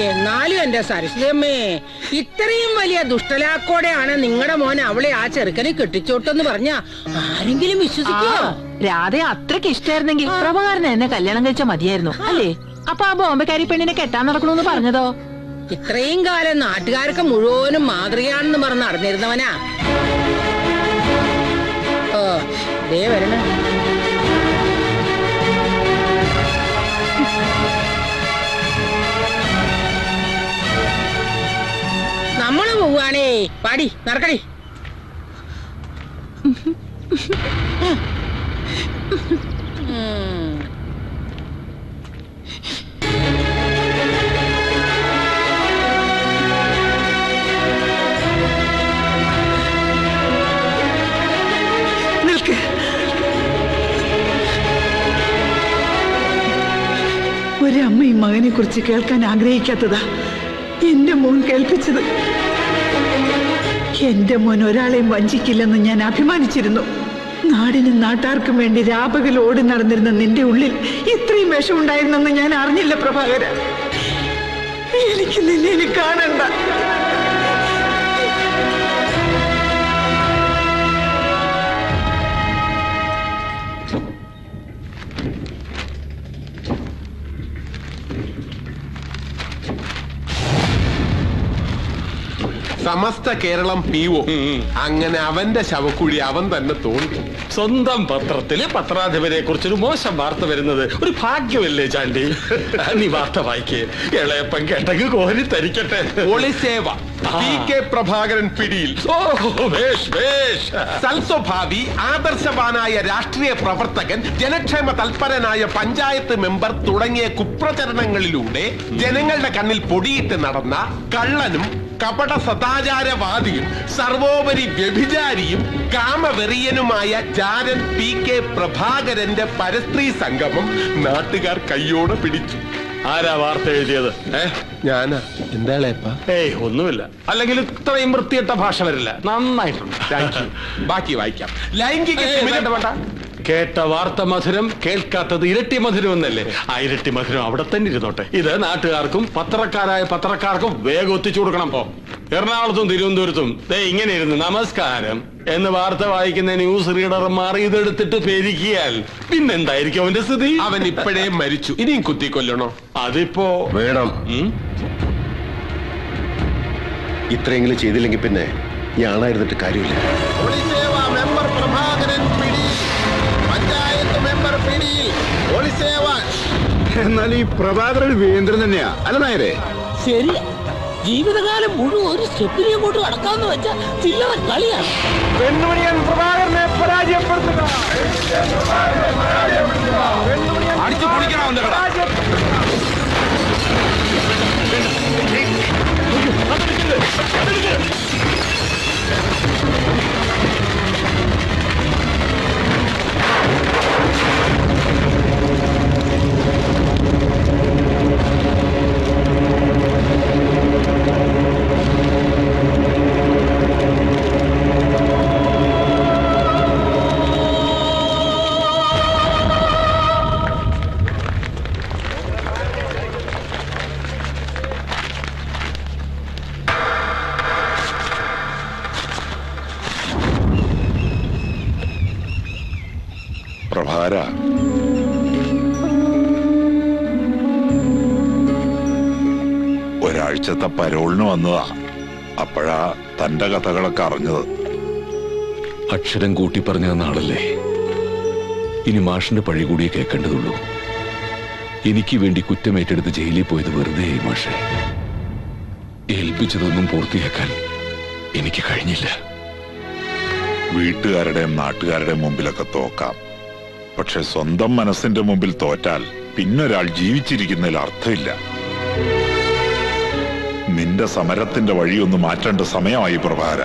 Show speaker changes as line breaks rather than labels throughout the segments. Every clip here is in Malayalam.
എന്നാലും എന്റെ സരസ്വതമ്മേ, ഇത്രയും വലിയ ദുഷ്ടലാക്കോടെയാണ് നിങ്ങളുടെ മോൻ അവളെ ആ ചെറുക്കനെ കെട്ടിച്ചോട്ടെന്ന് പറഞ്ഞ ആരെങ്കിലും വിശ്വസിക്കോ?
രാധയെ അത്രയ്ക്ക് ഇഷ്ടായിരുന്നെങ്കിൽ പ്രഭാകരനെ എന്നെ കല്യാണം കഴിച്ചാൽ മതിയായിരുന്നു അല്ലേ? അപ്പൊ ആ ബോംബെക്കാരി പെണ്ണിനെ കെട്ടാൻ നടക്കണമെന്ന് പറഞ്ഞതോ?
ഇത്രയും കാലം നാട്ടുകാർക്ക് മുഴുവനും മാതൃകയാണെന്ന് പറഞ്ഞ് നടന്നിരുന്നവനാ. ഓ ദേ വരണ. നമ്മള് പോവാണേ. പാടി നടക്കടി.
ഒരമ്മ ഈ മകനെ കുറിച്ച് കേൾക്കാൻ ആഗ്രഹിക്കാത്തതാ എന്റെ മോൻ കേൾപ്പിച്ചത്. എന്റെ മോൻ ഒരാളെയും വഞ്ചിക്കില്ലെന്ന് ഞാൻ അഭിമാനിച്ചിരുന്നു. നാടിനും നാട്ടാർക്കും വേണ്ടി രാപകൽ ഓടി നടന്നിരുന്ന നിന്റെ ഉള്ളിൽ ഇത്രയും വിഷമുണ്ടായിരുന്നെന്ന് ഞാൻ അറിഞ്ഞില്ല പ്രഭാകര. എനിക്ക് നിന്നെ കാണണ്ട.
സമസ്ത കേരളം പീവോ. അങ്ങനെ അവന്റെ ശവക്കുഴി അവൻ തന്നെ തോന്നി.
സ്വന്തം പത്രത്തില് പത്രാധിപരെ കുറിച്ചൊരു മോശം വാർത്ത വരുന്നത് ഒരു ഭാഗ്യമല്ലേ ചാണ്ടി? നീ വാർത്ത വായിക്കേ. ഇളയപ്പൻ കേട്ടെങ്കിൽ കോരി തരിക്കട്ടെ.
ഒളിസേവ PK പ്രഭാകരൻ പിടിയിൽ. സൽസ്വഭാവി ആദർശവാനായ രാഷ്ട്രീയ പ്രവർത്തകൻ, ജനക്ഷേമ തൽപരനായ പഞ്ചായത്ത് മെമ്പർ തുടങ്ങിയ കുപ്രചരണങ്ങളിലൂടെ ജനങ്ങളുടെ കണ്ണിൽ പൊടിയിട്ട് നടന്ന കള്ളനും കപട സദാചാരവാദിയും സർവോപരി വ്യഭിചാരിയും കാമവെറിയനുമായ ജാരൻ PK പ്രഭാകരന്റെ പരസ്ത്രീ സംഗമം നാട്ടുകാർ കയ്യോടെ പിടിച്ചു.
ആരാ വാർത്ത എഴുതിയത്?
ഞാനാ. എന്താ?
ഏയ് ഒന്നുമില്ല. അല്ലെങ്കിൽ ഇത്രയും വൃത്തിയിട്ട ഭാഷ വരില്ല. നന്നായിട്ടുണ്ട്.
ബാക്കി വായിക്കാം. ലൈംഗിക വേണ്ട.
കേട്ട വാർത്ത മധുരം, കേൾക്കാത്തത് ഇരട്ടി മധുരം എന്നല്ലേ? ആ ഇരട്ടി മധുരം അവിടെ തന്നെ ഇരുന്നോട്ടെ. ഇത് നാട്ടുകാർക്കും പത്രക്കാരായ പത്രക്കാർക്കും വേഗം ഒത്തിച്ചു കൊടുക്കണം. എറണാകുളത്തും തിരുവനന്തപുരത്തും ഇങ്ങനെ ഇരുന്ന് നമസ്കാരം എന്ന് വാർത്ത വായിക്കുന്ന ന്യൂസ് റീഡർ മാറി ഇതെടുത്തിട്ട് പെരിക്കിയാൽ പിന്നെന്തായിരിക്കും അവന്റെ സ്ഥിതി?
അവൻ ഇപ്പോഴേ മരിച്ചു. ഇനിയും കുത്തിക്കൊല്ലണോ?
അതിപ്പോ
വേണം. ഇത്രയെങ്കിലും ചെയ്തില്ലെങ്കിൽ പിന്നെ ഈ ആളായിരുന്നിട്ട് കാര്യമില്ല.
മെമ്പർ പ്രഭാകരൻ പിടിയിൽ, പഞ്ചായത്ത് മെമ്പർ പിടിയിൽ.
എന്നാൽ ഈ പ്രഭാകരൻ വീന്ദ്രൻ തന്നെയാ അല്ല നായരെ?
ശരി, ജീവിതകാലം മുഴുവൻ ഒരു സ്റ്റെപ്പിനെ കൊണ്ട് കടക്കാന്ന് വെച്ചാൽ ചില്ലറ കളിയാണ്.
പെൺമണിയൻ പ്രഭാകരനെ പരാജയപ്പെടുത്തുക.
അടിച്ചു പൊളിക്കണം.
പ്രഭാര, ഒരാഴ്ചത്തെ പരോളിന് വന്നതാ. അപ്പോഴാ തന്റെ കഥകളൊക്കെ അറിഞ്ഞത്.
അക്ഷരം കൂട്ടി പറഞ്ഞ നാളല്ലേ? ഇനി മാഷിന്റെ പഴി കൂടിയേ കേൾക്കേണ്ടതുള്ളൂ. എനിക്ക് വേണ്ടി കുറ്റമേറ്റെടുത്ത് ജയിലിൽ പോയത് വെറുതെ മാഷെ. ഏൽപ്പിച്ചതൊന്നും പൂർത്തിയാക്കാൻ എനിക്ക് കഴിഞ്ഞില്ല.
വീട്ടുകാരുടെയും നാട്ടുകാരുടെയും മുമ്പിലൊക്കെ തോക്കാം. പക്ഷെ സ്വന്തം മനസ്സിന്റെ മുമ്പിൽ തോറ്റാൽ പിന്നൊരാൾ ജീവിച്ചിരിക്കുന്നതിൽ അർത്ഥമില്ല. നിന്റെ സമരത്തിന്റെ വഴിയൊന്ന് മാറ്റേണ്ട സമയമായി പ്രഭാര.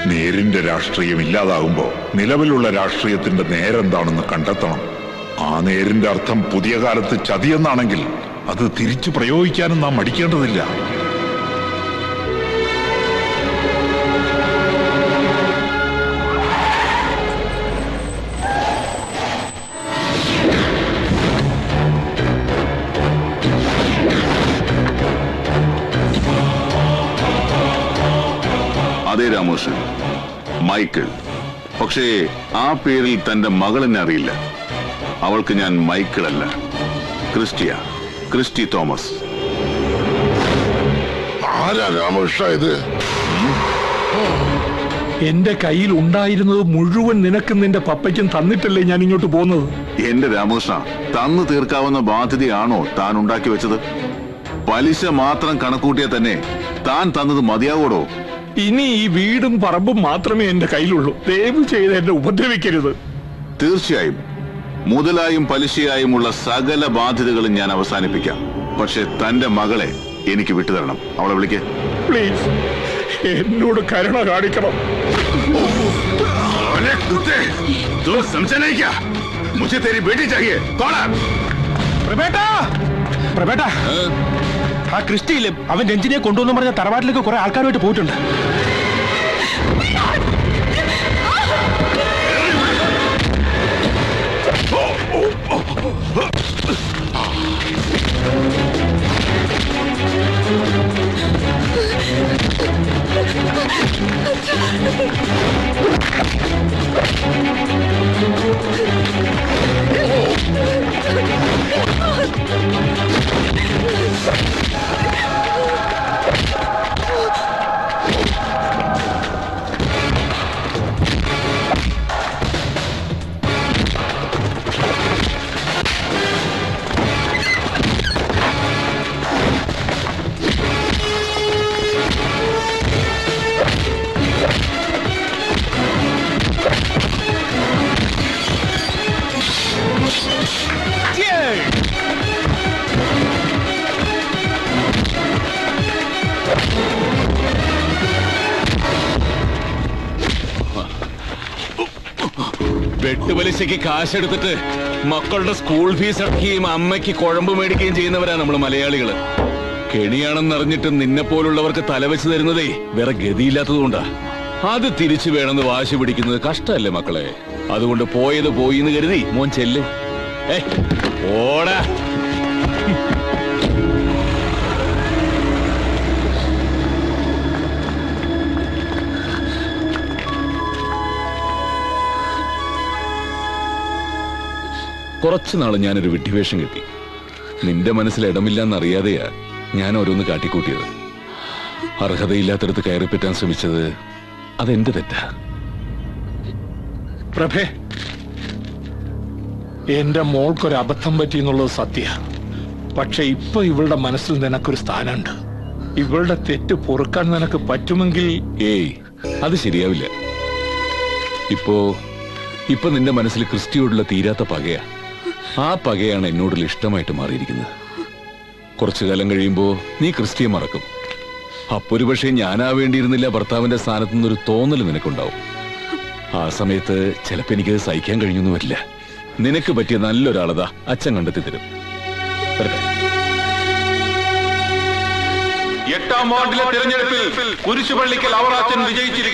നേരിന്റെ രാഷ്ട്രീയം ഇല്ലാതാകുമ്പോ നിലവിലുള്ള രാഷ്ട്രീയത്തിന്റെ നേരെന്താണെന്ന് കണ്ടെത്തണം. ആ നേരിന്റെ അർത്ഥം പുതിയ കാലത്ത് ചതിയെന്നാണെങ്കിൽ അത് തിരിച്ചു പ്രയോഗിക്കാനും നാം മടിക്കേണ്ടതില്ല.
അതെ രാമകൃഷ്ണൻ, മൈക്കിൾ. പക്ഷേ ആ പേരിൽ തന്റെ മകൾ എന്നെ അറിയില്ല. അവൾക്ക് ഞാൻ മൈക്കിൾ അല്ല, ക്രിസ്റ്റി തോമസ്.
ആരാ രാമകൃഷ്ണ ഇത്?
എന്റെ കയ്യിൽ ഉണ്ടായിരുന്നത് മുഴുവൻ നിനക്കും നിന്റെ പപ്പയ്ക്കും തന്നിട്ടല്ലേ ഞാൻ ഇങ്ങോട്ട് പോകുന്നത്.
എന്റെ രാമകൃഷ്ണ, തന്നു തീർക്കാവുന്ന ബാധ്യതയാണോ താൻ ഉണ്ടാക്കി വെച്ചത്? പലിശ മാത്രം കണക്കൂട്ടിയാൽ തന്നെ താൻ തന്നത് മതിയാവോടോ?
ഇനി ഈ വീടും പറമ്പും മാത്രമേ എന്റെ കയ്യിലുള്ളൂ. ദയവ് ചെയ്ത് എന്നെ ഉപദ്രവിക്കരുത്.
തീർച്ചയായും മുതലായും പലിശയായുമുള്ള സകല ബാധ്യതകളും ഞാൻ അവസാനിപ്പിക്കാം. പക്ഷെ തന്റെ മകളെ എനിക്ക് വിട്ടുതരണം. അവളെ വിളിക്കേ
പ്ലീസ്. എന്നോട് കരുണ കാണിക്കണം.
ആ ക്രിസ്റ്റിയില്ലേ, അവൻ രഞ്ജിനിയെ കൊണ്ടുവന്നു പറഞ്ഞ തറവാട്ടിലേക്ക് കുറെ ആൾക്കാരുമായിട്ട് പോയിട്ടുണ്ട്.
വെട്ടുപലിശയ്ക്ക് കാശെടുത്തിട്ട് മക്കളുടെ സ്കൂൾ ഫീസ് അടക്കുകയും അമ്മയ്ക്ക് കുഴമ്പ് മേടിക്കുകയും ചെയ്യുന്നവരാ നമ്മൾ മലയാളികള്. കെണിയാണെന്നറിഞ്ഞിട്ട് നിന്നെ പോലുള്ളവർക്ക് തലവെച്ച് തരുന്നതേ വേറെ ഗതിയില്ലാത്തതുകൊണ്ടാ. അത് തിരിച്ചു വേണമെന്ന് വാശി പിടിക്കുന്നത് കഷ്ടല്ലേ മക്കളെ? അതുകൊണ്ട് പോയത് പോയി എന്ന് കരുതി മോൻ ചെല്ല്. ഓടാ. കുറച്ചുനാള് ഞാനൊരു വിഡ്ഢിവേഷം കിട്ടി. നിന്റെ മനസ്സിൽ ഇടമില്ലെന്നറിയാതെയാ ഞാൻ ഓരോന്ന് കാട്ടിക്കൂട്ടിയത്. അർഹതയില്ലാത്തടത്ത് കയറിപ്പറ്റാൻ ശ്രമിച്ചത് അതെന്റെ തെറ്റാ.
പ്രഭേ, എന്റെ മോൾക്കൊരു അബദ്ധം പറ്റി എന്നുള്ളത് സത്യ. പക്ഷെ ഇപ്പൊ ഇവളുടെ മനസ്സിൽ നിനക്കൊരു സ്ഥാനമുണ്ട്. ഇവളുടെ തെറ്റ് പൊറുക്കാൻ നിനക്ക് പറ്റുമെങ്കിൽ.
ഏയ്, അത് ശരിയാവില്ല. ഇപ്പൊ നിന്റെ മനസ്സിൽ ക്രിസ്റ്റിയോടുള്ള തീരാത്ത പകയാ. ആ പകയാണ് എന്നോടുള്ള ഇഷ്ടമായിട്ട് മാറിയിരിക്കുന്നത്. കുറച്ചു കാലം കഴിയുമ്പോ നീ ക്രിസ്റ്റിയെ മറക്കും. അപ്പൊരു പക്ഷേ ഞാനാവേണ്ടിയിരുന്നില്ല ഭർത്താവിന്റെ സ്ഥാനത്ത് നിന്നൊരു തോന്നൽ നിനക്കുണ്ടാവും. ആ സമയത്ത് ചിലപ്പോ എനിക്കത് സഹിക്കാൻ കഴിഞ്ഞൊന്നും വരില്ല. നിനക്ക് പറ്റിയ നല്ലൊരാളതാ അച്ഛൻ കണ്ടെത്തി തരും. വരട്ടെ.
8ാം വാർഡിലെ തിരഞ്ഞെടുപ്പിൽ കുരിശുപള്ളിക്കൽ അവറാച്ചൻ വിജയിച്ചിരിക്കുന്നു.